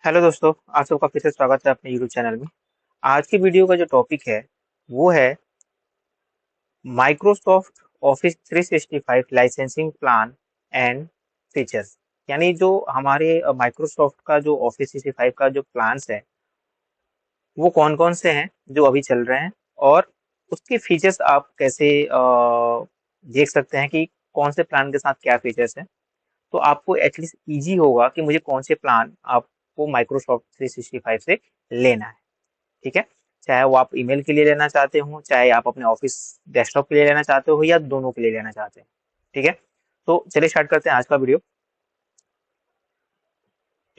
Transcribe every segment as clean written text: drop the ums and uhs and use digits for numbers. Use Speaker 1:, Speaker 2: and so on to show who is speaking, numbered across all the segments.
Speaker 1: Hello दोस्तों, आप सबका फिर से स्वागत है अपने यूट्यूब चैनल में। आज की वीडियो का जो टॉपिक है वो है Microsoft office 365 licensing plan and features. यानी जो हमारे माइक्रोसॉफ्ट का जो ऑफिस 365 का जो प्लान्स है वो कौन कौन से हैं जो अभी चल रहे हैं, और उसके फीचर्स आप कैसे देख सकते हैं कि कौन से प्लान के साथ क्या फीचर्स हैं। तो आपको एटलीस्ट इजी होगा कि मुझे कौन से प्लान आपको माइक्रोसॉफ्ट 365 से लेना है। ठीक है, चाहे वो आप ईमेल के लिए लेना चाहते हो, चाहे आप अपने ऑफिस डेस्कटॉप के लिए लेना चाहते हो, या दोनों के लिए लेना चाहते हैं। ठीक है, तो चलिए स्टार्ट करते हैं आज का वीडियो।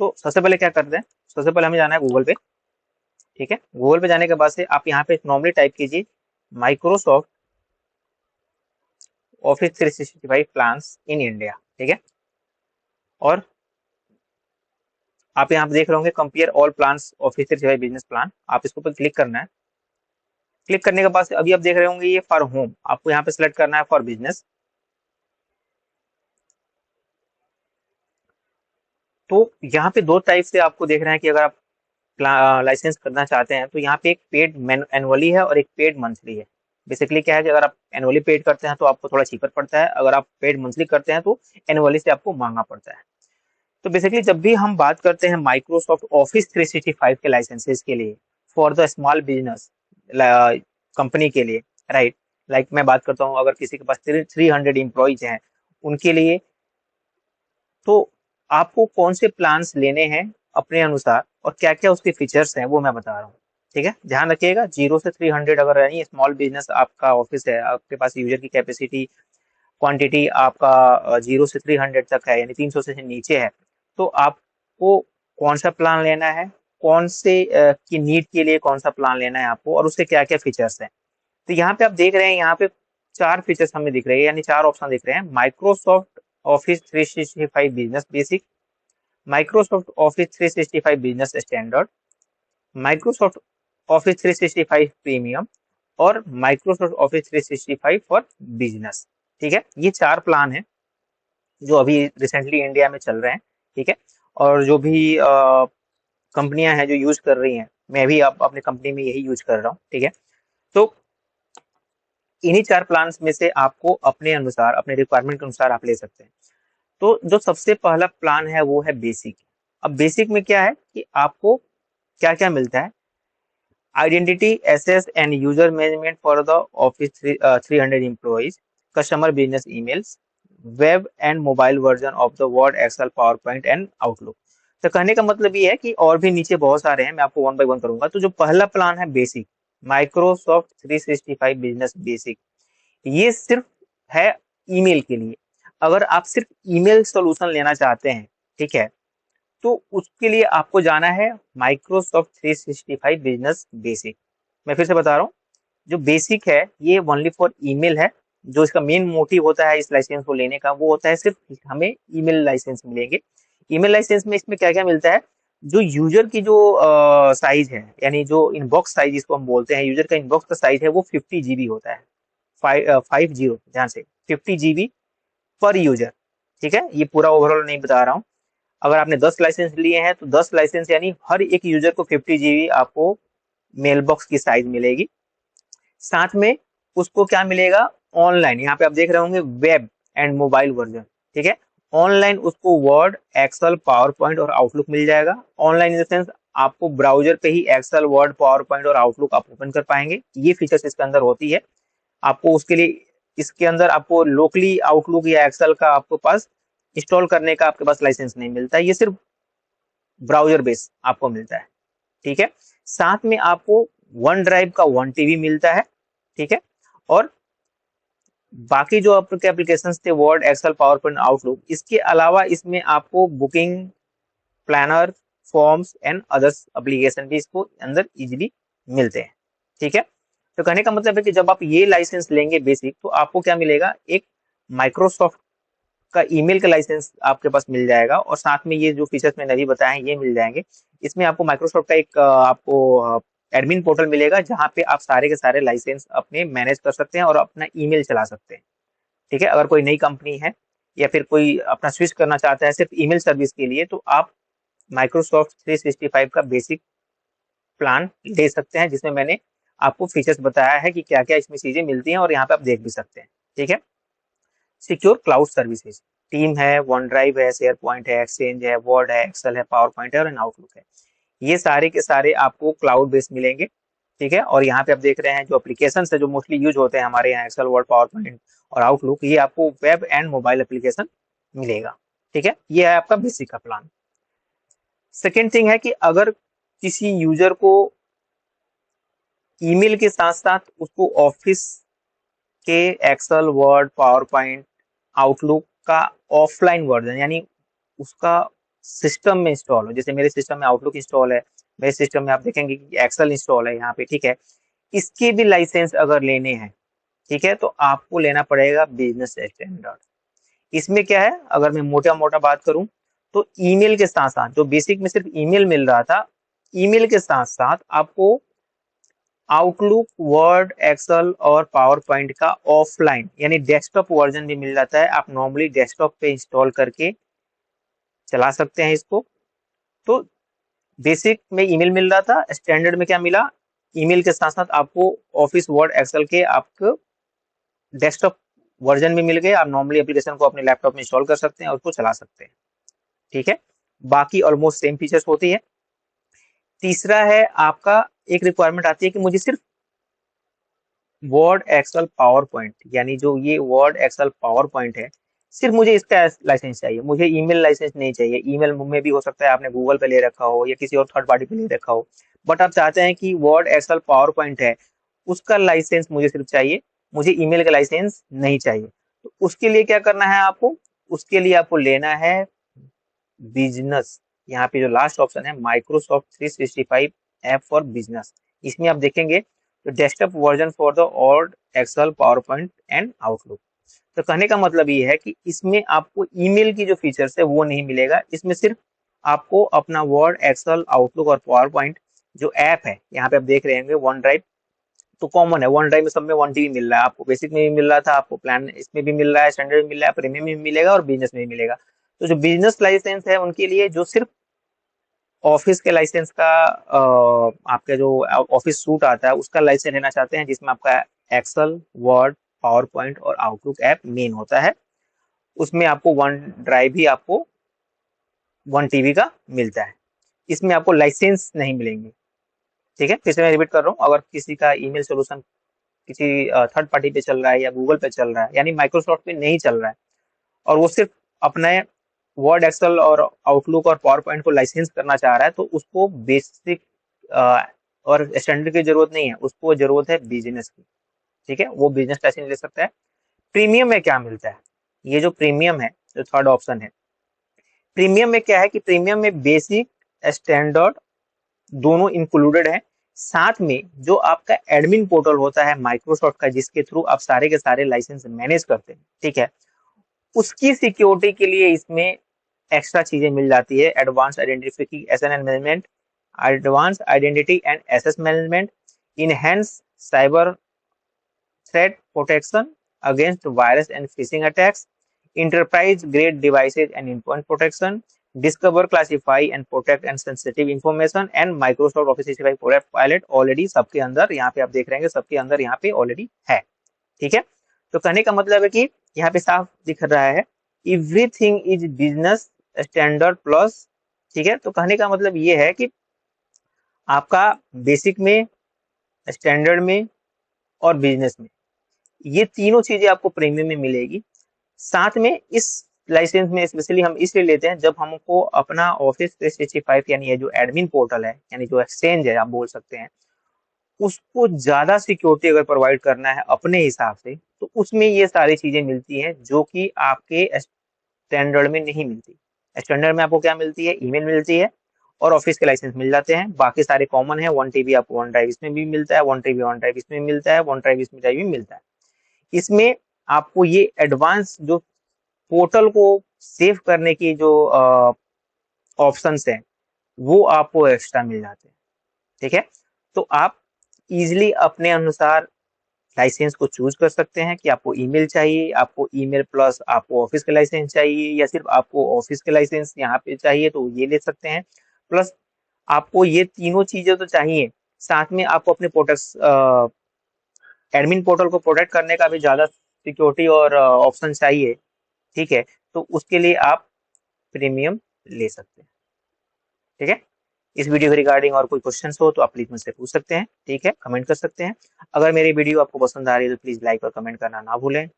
Speaker 1: तो सबसे पहले क्या करते हैं, सबसे पहले हमें जाना है गूगल पे। ठीक है, गूगल पे जाने के बाद से आप यहाँ पे नॉर्मली टाइप कीजिए Microsoft office 365 plans in India. ठीक है, और आप यहाँ पे देख रहे होंगे compare all plans office 365 business plan. आप इसके ऊपर क्लिक करना है। क्लिक करने के बाद से अभी आप देख रहे होंगे ये फॉर होम, आपको यहाँ पे सिलेक्ट करना है फॉर बिजनेस। तो यहाँ पे दो टाइप से आपको देख रहे हैं कि अगर आप लाइसेंस करना चाहते हैं तो यहाँ पे एक पेड एनुअली है और एक पेड मंथली है। बेसिकली क्या है कि अगर आप एनुअली पेड करते हैं तो आपको थोड़ा चीपर पड़ता है, अगर आप पेड मंथली करते हैं तो एनुअली से आपको महंगा पड़ता है। तो बेसिकली जब भी हम बात करते हैं माइक्रोसॉफ्ट ऑफिस 365 के लाइसेंसेस के लिए for the small business company के लिए, राइट, लाइक मैं बात करता हूँ अगर किसी के पास 300 एम्प्लॉइज हैं उनके लिए, तो आपको कौन से प्लान्स लेने हैं अपने अनुसार और क्या क्या उसके फीचर्स हैं वो मैं बता रहा हूँ। ठीक है, ध्यान रखिएगा 0 से 300 अगर यानी स्मॉल बिजनेस आपका ऑफिस है, आपके पास यूजर की कैपेसिटी क्वांटिटी आपका 0 से 300 तक है, यानी 300 से नीचे है, तो आपको कौन सा प्लान लेना है, कौन से की नीड के लिए कौन सा प्लान लेना है आपको, और उसके क्या क्या फीचर्स हैं। तो यहाँ पे आप देख रहे हैं, यहाँ पे चार फीचर्स हमें दिख रहे हैं, यानी चार ऑप्शन दिख रहे हैं। Microsoft office 365 business basic, Microsoft office 365 business standard, Microsoft office 365 premium, और माइक्रोसॉफ्ट ऑफिस 365 फॉर बिजनेस। ठीक है, ये चार प्लान है जो अभी रिसेंटली इंडिया में चल रहे हैं। ठीक है, और जो भी कंपनियां हैं जो यूज कर रही हैं, मैं भी अपने कंपनी में यही यूज कर रहा हूँ। ठीक है, तो इन्हीं चार प्लान्स में से आपको अपने अनुसार, अपने रिक्वायरमेंट के अनुसार आप ले सकते हैं। तो जो सबसे पहला प्लान है वो है बेसिक। अब बेसिक में क्या है कि आपको क्या क्या मिलता है। Identity access and user management for the office 300 employees, customer business emails, web and mobile version of the Word, Excel, PowerPoint and Outlook. तो कहने का मतलब ये है कि और भी नीचे बहुत सारे हैं, मैं आपको वन बाय वन करूंगा। तो जो पहला प्लान है बेसिक, माइक्रोसॉफ्ट 365 बिजनेस बेसिक, ये सिर्फ है ईमेल के लिए। अगर आप सिर्फ ईमेल सॉल्यूशन लेना चाहते हैं, ठीक है, तो उसके लिए आपको जाना है माइक्रोसॉफ्ट 365 बिजनेस बेसिक। मैं फिर से बता रहा हूँ, जो बेसिक है ये ओनली फॉर ईमेल है। जो इसका मेन मोटिव होता है इस लाइसेंस को लेने का वो होता है सिर्फ हमें ईमेल लाइसेंस मिलेंगे। ईमेल लाइसेंस में इसमें क्या क्या मिलता है, जो यूजर की जो साइज है, यानी जो इनबॉक्स साइज जिसको हम बोलते हैं, यूजर का इनबॉक्स का साइज है वो 50 GB होता है। 50, ध्यान से, 50 GB पर यूजर। ठीक है, ये पूरा ओवरऑल नहीं बता रहा हूँ। अगर आपने 10 लाइसेंस लिए हैं तो 10 लाइसेंस यानी हर एक यूजर को 50 GB आपको मेल बॉक्स की साइज मिलेगी। साथ में उसको क्या मिलेगा, ऑनलाइन, यहाँ पे आप देख रहे होंगे वेब एंड मोबाइल वर्जन। ठीक है, ऑनलाइन उसको वर्ड, एक्सेल, पावर पॉइंट और आउटलुक मिल जाएगा। ऑनलाइन इन द सेंस आपको ब्राउजर पे ही एक्सेल, वर्ड, पावर पॉइंट और आउटलुक आप ओपन कर पाएंगे। ये फीचर्स इसके अंदर होती है। आपको उसके लिए इसके अंदर आपको लोकली आउटलुक या एक्सेल का आपको पास इंस्टॉल करने का आपके पास लाइसेंस नहीं मिलता है, ये सिर्फ ब्राउजर बेस आपको मिलता है। ठीक है, साथ में आपको वन ड्राइव का 1 TB मिलता है। ठीक है, और बाकी जो आपके एप्लीकेशन थे Word, Excel, PowerPoint, Outlook, इसके अलावा इसमें आपको booking, planner, forms and others application भी इसको अंदर इजीली मिलते हैं। ठीक है, तो कहने का मतलब है कि जब आप ये लाइसेंस लेंगे बेसिक, तो आपको क्या मिलेगा, एक माइक्रोसॉफ्ट का ईमेल का लाइसेंस आपके पास मिल जाएगा, और साथ में ये जो फीचर्स मैंने अभी बताए हैं ये मिल जाएंगे। इसमें आपको माइक्रोसॉफ्ट का एक आपको एडमिन पोर्टल मिलेगा जहां पे आप सारे के सारे लाइसेंस अपने मैनेज कर सकते हैं और अपना ईमेल चला सकते हैं। ठीक है, अगर कोई नई कंपनी है या फिर कोई अपना स्विच करना चाहता है सिर्फ ईमेल सर्विस के लिए, तो आप माइक्रोसॉफ्ट 365 का बेसिक प्लान ले सकते हैं, जिसमें मैंने आपको फीचर्स बताया है कि क्या क्या इसमें चीजें मिलती हैं और यहाँ पे आप देख भी सकते हैं। ठीक है। सिक्योर क्लाउड सर्विसेज, टीम है, वन ड्राइव है, शेयर पॉइंट है, एक्सचेंज है, वर्ड है, एक्सेल है, पावर पॉइंट है और आउटलुक है। ये सारे के सारे आपको क्लाउड बेस्ड मिलेंगे। ठीक है। और यहाँ पे आप देख रहे हैं जो एप्लीकेशन है जो मोस्टली यूज होते हैं हमारे यहाँ, एक्सेल, वर्ड, पावर पॉइंट और आउटलुक, ये आपको वेब एंड मोबाइल एप्लीकेशन मिलेगा। ठीक है। ये है आपका बेसिक का प्लान। सेकेंड थिंग है कि अगर किसी यूजर को ईमेल के साथ साथ उसको ऑफिस के Excel, Word, PowerPoint, Outlook का ऑफलाइन वर्जन, यानी उसका सिस्टम में इंस्टॉल हो, जैसे मेरे सिस्टम में आउटलुक इंस्टॉल है, मेरे सिस्टम में आप देखेंगे कि एक्सेल इंस्टॉल है यहाँ पे। ठीक है। इसके भी लाइसेंस अगर लेने हैं, ठीक है, तो आपको लेना पड़ेगा बिजनेस स्टैंडर्ड। इसमें क्या है, अगर मैं मोटा मोटा बात करूं तो ईमेल के साथ साथ, जो बेसिक में सिर्फ ईमेल मिल रहा था, ईमेल के साथ साथ आपको आउटलुक, वर्ड, एक्सेल और पावर पॉइंट का ऑफलाइन यानी डेस्कटॉप वर्जन भी मिल जाता है। आप नॉर्मली डेस्कटॉप पे इंस्टॉल करके चला सकते हैं इसको। तो बेसिक में ईमेल मिल रहा था, स्टैंडर्ड में क्या मिला, ईमेल के साथ साथ आपको ऑफिस, वर्ड, एक्सेल के आपको डेस्कटॉप वर्जन भी मिल गए। आप नॉर्मली एप्लीकेशन को अपने लैपटॉप में इंस्टॉल कर सकते हैं और उसको चला सकते हैं। ठीक है। बाकी ऑलमोस्ट सेम फीचर्स होती है। तीसरा है आपका, एक रिक्वायरमेंट आती है कि मुझे सिर्फ वर्ड, एक्सेल, पावर पॉइंट, यानी जो ये वर्ड, एक्सेल, पावर पॉइंट है, सिर्फ मुझे इसका लाइसेंस चाहिए, मुझे ईमेल लाइसेंस नहीं चाहिए। ईमेल में भी हो सकता है आपने गूगल पे ले रखा हो या किसी और थर्ड पार्टी पे ले रखा हो, बट आप चाहते हैं कि वर्ड, एक्सेल, पावर पॉइंट है, उसका लाइसेंस मुझे सिर्फ चाहिए, मुझे ईमेल का लाइसेंस नहीं चाहिए। तो उसके लिए क्या करना है आपको, उसके लिए आपको लेना है बिजनेस। यहाँ पे जो लास्ट ऑप्शन है, माइक्रोसॉफ्ट 365 ऐप फॉर बिजनेस, इसमें आप देखेंगे तो desktop version for the Word, Excel, PowerPoint and Outlook. तो कहने का मतलब ये है कि इसमें आपको ईमेल की जो फीचर्स है वो नहीं मिलेगा, इसमें सिर्फ आपको अपना वर्ड, एक्सेल, आउटलुक और पावर पॉइंट जो ऐप है, यहाँ पे आप देख रहे होंगे वन ड्राइव, तो कॉमन है, वन ड्राइव में सब में 1 TB मिल रहा है आपको, बेसिक में भी मिल रहा था आपको, प्लान इसमें भी मिल रहा है, स्टैंडर्ड में मिल रहा है, प्रीमियम में भी मिलेगा और बिजनेस में भी मिलेगा। तो जो बिजनेस लाइसेंस है उनके लिए, जो सिर्फ ऑफिस के लाइसेंस का आपका जो ऑफिस सूट आता है उसका लाइसेंस लेना चाहते हैं, जिसमें आपका एक्सेल, वर्ड, पावर पॉइंट और आउटलुक ऐप मेन होता है, उसमें आपको वन ड्राइव ही आपको 1 TB का मिलता है, इसमें आपको लाइसेंस नहीं मिलेंगे। ठीक है। फिर से मैं रिपीट कर रहा हूँ, अगर किसी का ईमेल सोल्यूशन किसी थर्ड पार्टी पे चल रहा है या गूगल पे चल रहा है, यानी माइक्रोसॉफ्ट पे नहीं चल रहा है, और वो सिर्फ अपने वर्ड, एक्सेल और आउटलुक और पावर पॉइंट को लाइसेंस करना चाह रहा है, तो उसको बेसिक और स्टैंडर्ड की जरूरत नहीं है, उसको जरूरत है बिजनेस की। ठीक है। वो बिजनेस लाइसेंस ले सकता है। प्रीमियम में क्या मिलता है, ये जो प्रीमियम है, जो थर्ड ऑप्शन है, प्रीमियम में क्या है कि प्रीमियम में बेसिक, स्टैंडर्ड दोनों इंक्लूडेड है, साथ में जो आपका एडमिन पोर्टल होता है माइक्रोसॉफ्ट का, जिसके थ्रू आप सारे के सारे लाइसेंस मैनेज करते हैं, ठीक है, उसकी सिक्योरिटी के लिए इसमें एक्स्ट्रा चीजें मिल जाती है। Advance identification and management, advance identity and access management, enhance cyber threat protection against virus and phishing attacks, enterprise grade devices and endpoint protection, discover, classify and protect and sensitive information, and Microsoft Office 365 Copilot already सबके अंदर, यहाँ पे आप देख रहे हैं सबके अंदर यहाँ पे ऑलरेडी है। ठीक है। तो कहने का मतलब है कि यहाँ पे साफ दिख रहा है everything is business standard plus. ठीक है। तो कहने का मतलब ये है कि आपका बेसिक में, स्टैंडर्ड में और बिजनेस में, ये तीनों चीजें आपको प्रीमियम में मिलेगी। साथ में इस लाइसेंस में स्पेशली हम इसलिए लेते हैं, जब हमको अपना ऑफिस 365 यानी ये जो एडमिन पोर्टल है, यानी जो एक्सचेंज है आप बोल सकते हैं, उसको ज्यादा सिक्योरिटी अगर प्रोवाइड करना है अपने हिसाब से, तो उसमें ये सारी चीजें मिलती हैं जो कि आपके स्टैंडर्ड में नहीं मिलती। स्टैंडर्ड में आपको क्या मिलती है, ईमेल मिलती है और ऑफिस के लाइसेंस मिल जाते हैं, बाकी सारे कॉमन है। 1 TB आपको वन ड्राइव इसमें भी मिलता है, 1 TB वन ड्राइव इसमें मिलता है, वन ड्राइव इसमें भी मिलता है। इसमें आपको ये एडवांस जो पोर्टल को सेव करने की जो ऑप्शंस हैं, वो आपको एक्स्ट्रा मिल जाते हैं। ठीक है। तो आप इजिली अपने अनुसार लाइसेंस को चूज कर सकते हैं कि आपको ईमेल चाहिए, आपको ईमेल प्लस आपको ऑफिस के लाइसेंस चाहिए, या सिर्फ आपको ऑफिस के लाइसेंस यहाँ पे चाहिए तो ये ले सकते हैं। प्लस आपको ये तीनों चीजें तो चाहिए, साथ में आपको अपने प्रोटेक्ट एडमिन पोर्टल को प्रोटेक्ट करने का भी ज्यादा सिक्योरिटी और ऑप्शन चाहिए, ठीक है, तो उसके लिए आप प्रीमियम ले सकते हैं। ठीक है, इस वीडियो के रिगार्डिंग और कोई क्वेश्चंस हो तो आप प्लीज मुझसे पूछ सकते हैं, ठीक है, कमेंट कर सकते हैं। अगर मेरी वीडियो आपको पसंद आ रही है तो प्लीज लाइक और कमेंट करना ना भूलें।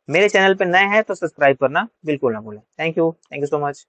Speaker 1: मेरे चैनल पर नए हैं तो सब्सक्राइब करना बिल्कुल ना भूलें। Thank you so much.